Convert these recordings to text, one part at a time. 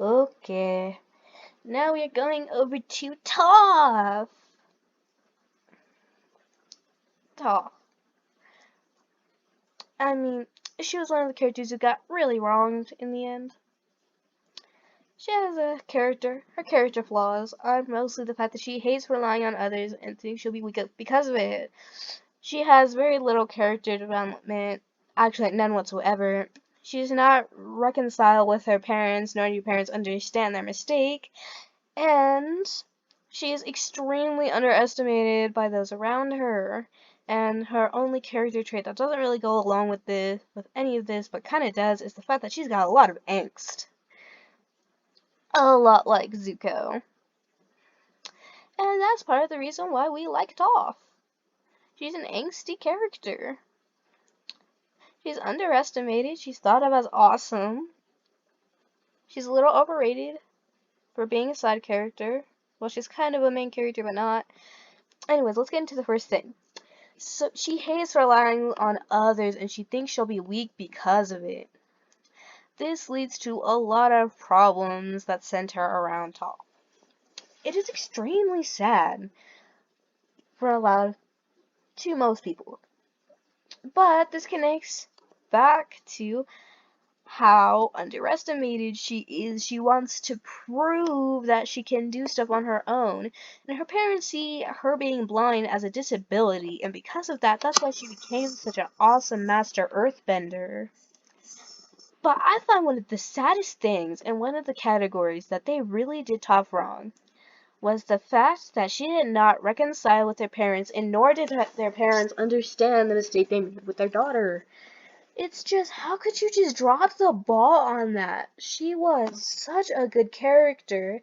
Okay, now we are going over to Toph. Toph. I mean, she was one of the characters who got really wronged in the end. She has a character. Her character flaws are mostly the fact that she hates relying on others and thinks she'll be weak because of it. She has very little character development, actually none whatsoever. She's not reconciled with her parents, nor do her parents understand their mistake, and she is extremely underestimated by those around her. And her only character trait that doesn't really go along with any of this, but kind of does, is the fact that she's got a lot of angst. A lot like Zuko. And that's part of the reason why we like Toph. She's an angsty character. She's underestimated. She's thought of as awesome. She's a little overrated for being a side character. Well, she's kind of a main character, but not. Anyways, let's get into the first thing. So, she hates relying on others, and she thinks she'll be weak because of it. This leads to a lot of problems that center around Toph. It is extremely sad for a lot to most people. But this connects back to how underestimated she is. She wants to prove that she can do stuff on her own. And her parents see her being blind as a disability, and because of that, that's why she became such an awesome master earthbender. But I find one of the saddest things in one of the categories that they really did Toph wrong was the fact that she did not reconcile with her parents, and nor did their parents understand the mistake they made with their daughter. It's just, how could you just drop the ball on that? She was such a good character.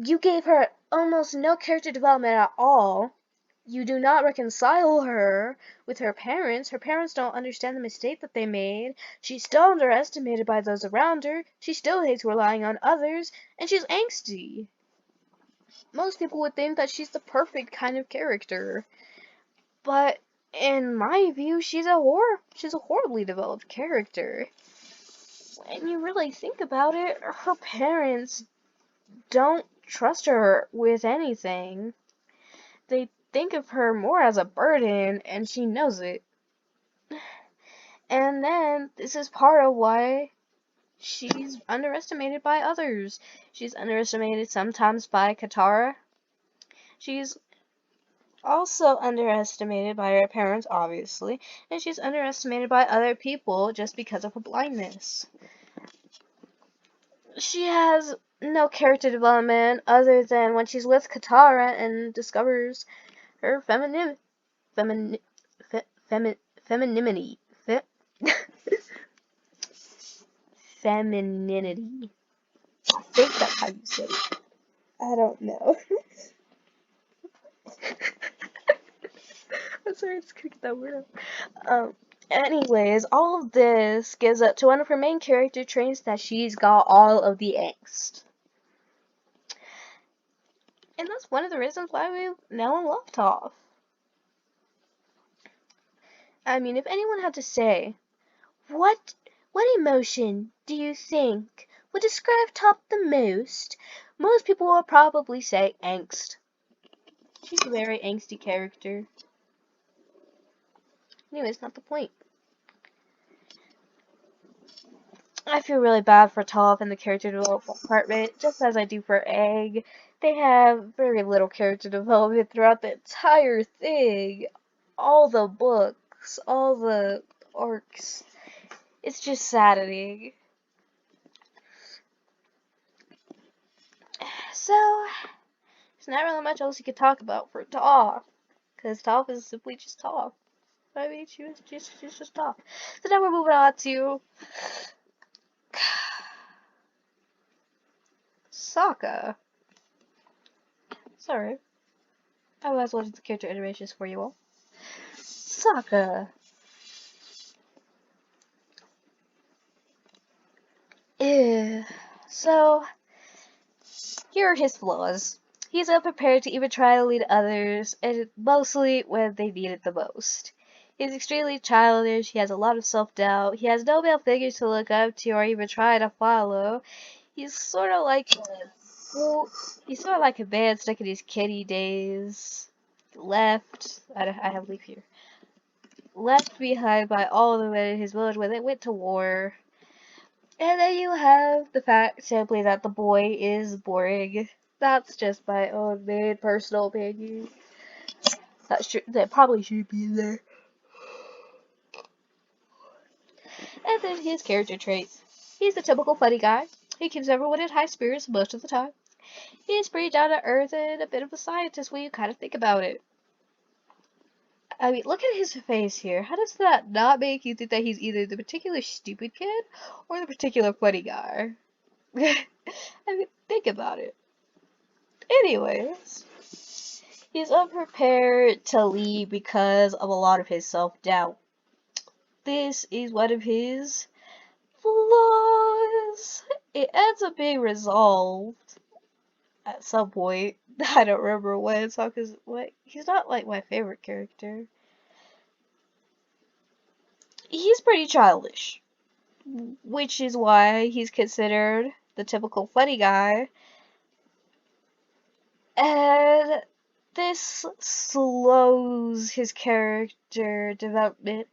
You gave her almost no character development at all. You do not reconcile her with her parents. Her parents don't understand the mistake that they made. She's still underestimated by those around her. She still hates relying on others. And she's angsty. Most people would think that she's the perfect kind of character. But in my view, she's a horribly developed character. When you really think about it, her parents don't trust her with anything. They think of her more as a burden, and she knows it. And then, this is part of why she's underestimated by others. She's underestimated sometimes by Katara. She's also underestimated by her parents, obviously, and she's underestimated by other people just because of her blindness. She has no character development other than when she's with Katara and discovers her femininity. Femininity. I think that's how you say it. I don't know. I'm sorry, I just couldn't get that word out. Anyways, all of this gives up to one of her main character traits that she's got all of the angst. And that's one of the reasons why we know and love Toph. I mean, if anyone had to say, what emotion do you think would describe Toph the most people will probably say angst. She's a very angsty character. Anyways, not the point. I feel really bad for Toph in the character development department, just as I do for Egg. They have very little character development throughout the entire thing. All the books, all the arcs. It's just saddening. So, there's not really much else you could talk about for Toph, because Toph is simply just Toph. I mean, she's just Toph. So now we're moving on to Sokka. Sorry. I was watching the character iterations for you all. Sokka. Ew. So, here are his flaws. He's unprepared to even try to lead others, and mostly when they need it the most. He's extremely childish, he has a lot of self-doubt, he has no male figures to look up to or even try to follow. He's sort of like, well, he's sort of like a man stuck in his kiddie days. Left, I have leave here. Left behind by all the men in his village when they went to war. And then you have the fact simply that the boy is boring. That's just my own main personal opinion. That probably should be there. And then his character traits. He's the typical funny guy. He keeps everyone in high spirits most of the time. He's pretty down to earth and a bit of a scientist when you kind of think about it. I mean, look at his face here. How does that not make you think that he's either the particular stupid kid or the particular funny guy? I mean, think about it. Anyways, he's unprepared to lead because of a lot of his self-doubt. This is one of his flaws. It ends up being resolved at some point. I don't remember when. Sokka's he's not like my favorite character. He's pretty childish, which is why he's considered the typical funny guy. And this slows his character development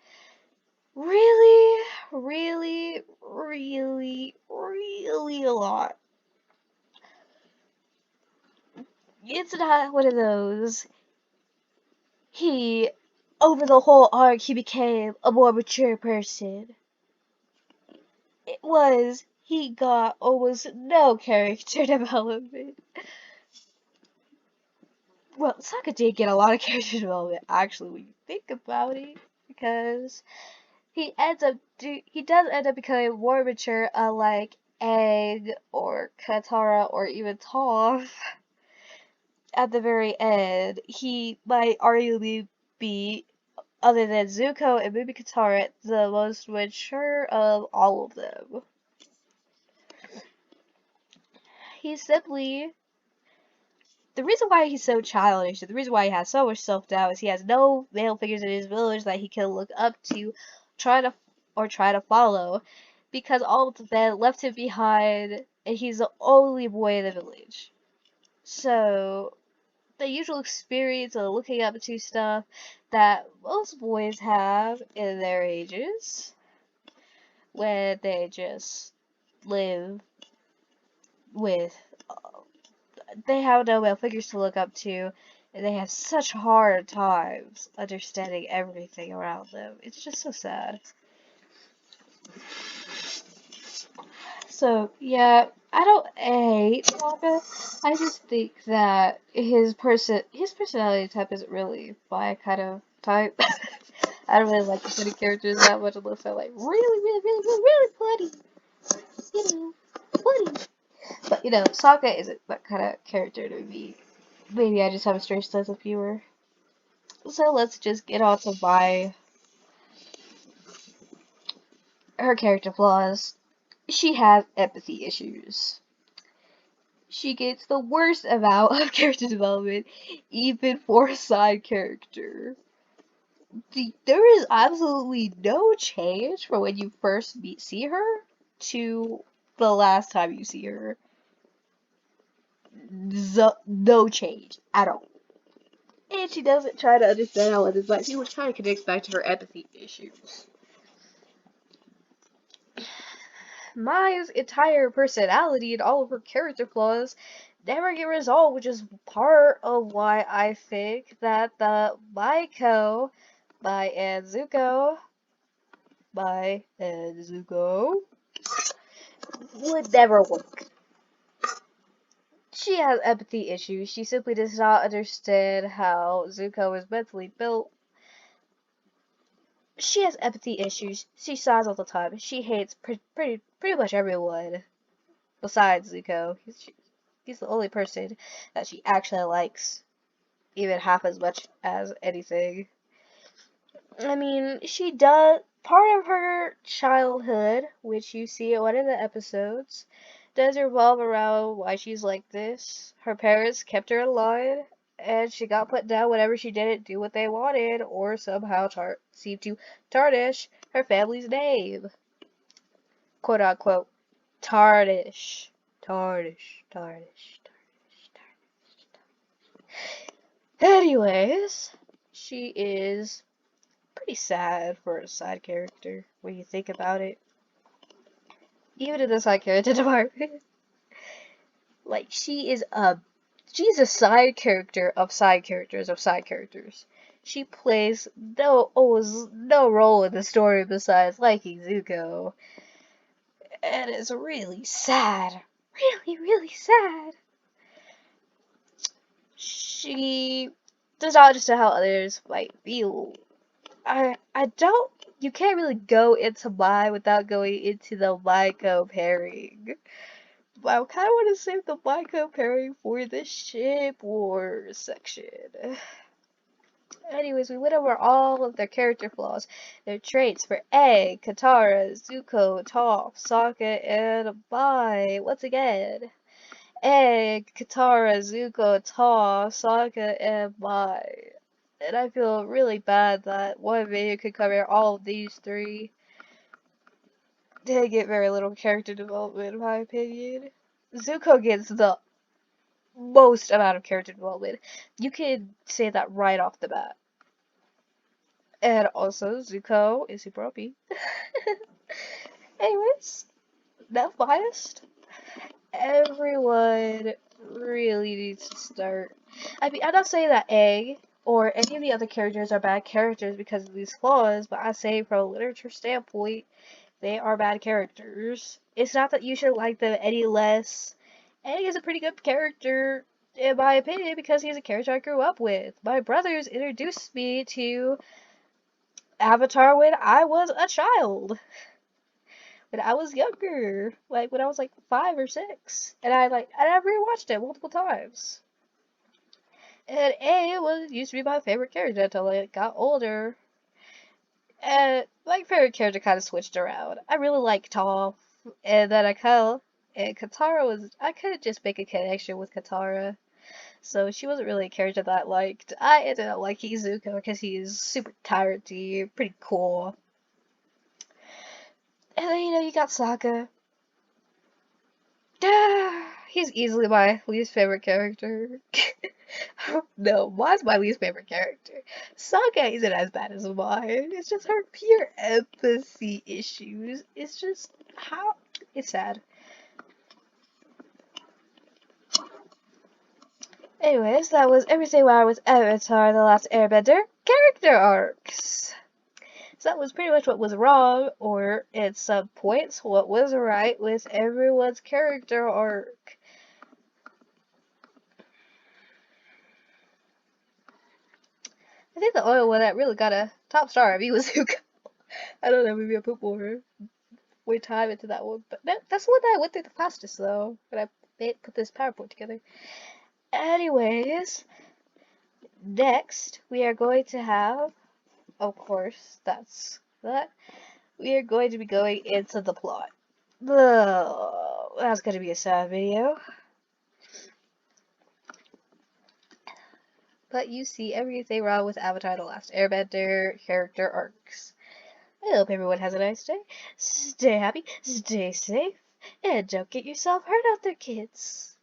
really, really, really, really a lot. It's not one of those, over the whole arc, he became a more mature person. It was, he got almost no character development. Well, Sokka did get a lot of character development, actually, when you think about it, because he does end up becoming more mature, unlike Aang or Katara or even Toph. At the very end, he might arguably be, other than Zuko and maybe Katara, the most mature of all of them. He's simply, the reason why he's so childish, the reason why he has so much self-doubt is he has no male figures in his village that he can look up to, try to follow, because all of the men left him behind, and he's the only boy in the village. So, the usual experience of looking up to stuff that most boys have in their ages, when they just live with, they have no male figures to look up to, and they have such hard times understanding everything around them. It's just so sad. So, yeah, I don't hate Sokka. I just think that his personality type isn't really my kind of type. I don't really like the funny characters that much unless they're like really, really, really, really, really funny. You know, funny. But, Sokka isn't that kind of character to me. Maybe I just have a strange sense of humor. So let's just get on to her character flaws. She has empathy issues. She gets the worst amount of character development, even for a side character. There is absolutely no change from when you first see her to the last time you see her. No change at all. And she doesn't try to understand how others like. She was trying to connect back to her empathy issues. Mai's entire personality and all of her character flaws never get resolved, which is part of why I think that the Maiko by and Zuko would never work. She has empathy issues. She simply does not understand how Zuko is mentally built. She has empathy issues. She sighs all the time. She hates pretty much everyone besides Zuko. He's the only person that she actually likes, even half as much as anything. I mean, she does, part of her childhood, which you see in one of the episodes, does revolve around why she's like this. Her parents kept her in line, and she got put down whenever she didn't do what they wanted, or somehow seemed to tarnish her family's name. Quote unquote, tarnish. Tarnish, tarnish, tarnish, tarnish. Anyways, she is pretty sad for a side character when you think about it. Even in the side character department. Like, she's a side character of side characters of side characters. She plays almost no role in the story besides liking Zuko. And it's really sad. Really, really sad. She does not understand how others might feel. I don't, you can't really go into Mai without going into the Mai pairing. But I kind of want to save the Mai pairing for the ship war section. Anyways, we went over all of their character flaws, their traits for Aang, Katara, Zuko, Toph, Sokka, and Mai. Once again, Aang, Katara, Zuko, Toph, Sokka, and Mai. And I feel really bad that one video could cover all of these three. They get very little character development, in my opinion. Zuko gets the most amount of character development. You could say that right off the bat. And also, Zuko is super OP. Anyways, not biased. Everyone really needs to start. I mean, I'm not saying that Aang or any of the other characters are bad characters because of these flaws, but I say from a literature standpoint, they are bad characters. It's not that you should like them any less. Aang is a pretty good character, in my opinion, because he's a character I grew up with. My brothers introduced me to Avatar when I was a child. When I was younger. Like, when I was like 5 or 6. And I rewatched it multiple times. And Aang used to be my favorite character until I got older. And my favorite character kind of switched around. I really like Toph, and then and Katara I couldn't just make a connection with Katara. So she wasn't really a character that I liked. I ended up liking Zuko because he's super tyrant-y, pretty cool. And then, you got Sokka. He's easily my least favorite character. No, Mai's my least favorite character. Sokka isn't as bad as mine. It's just her pure empathy issues. It's just it's sad. Anyways, that was everything wild with Avatar: The Last Airbender character arcs. So that was pretty much what was wrong, or at some points, what was right with everyone's character arc. I think the only one that really got a top star of me was Zuko. I don't know, maybe I put more time into that one, but that's the one that I went through the fastest, though, when I put this PowerPoint together. Anyways, next, we are going to have, of course, we are going to be going into the plot. Oh, that's going to be a sad video. But you see everything wrong with Avatar: The Last Airbender character arcs. I hope everyone has a nice day. Stay happy, stay safe, and don't get yourself hurt out there, kids.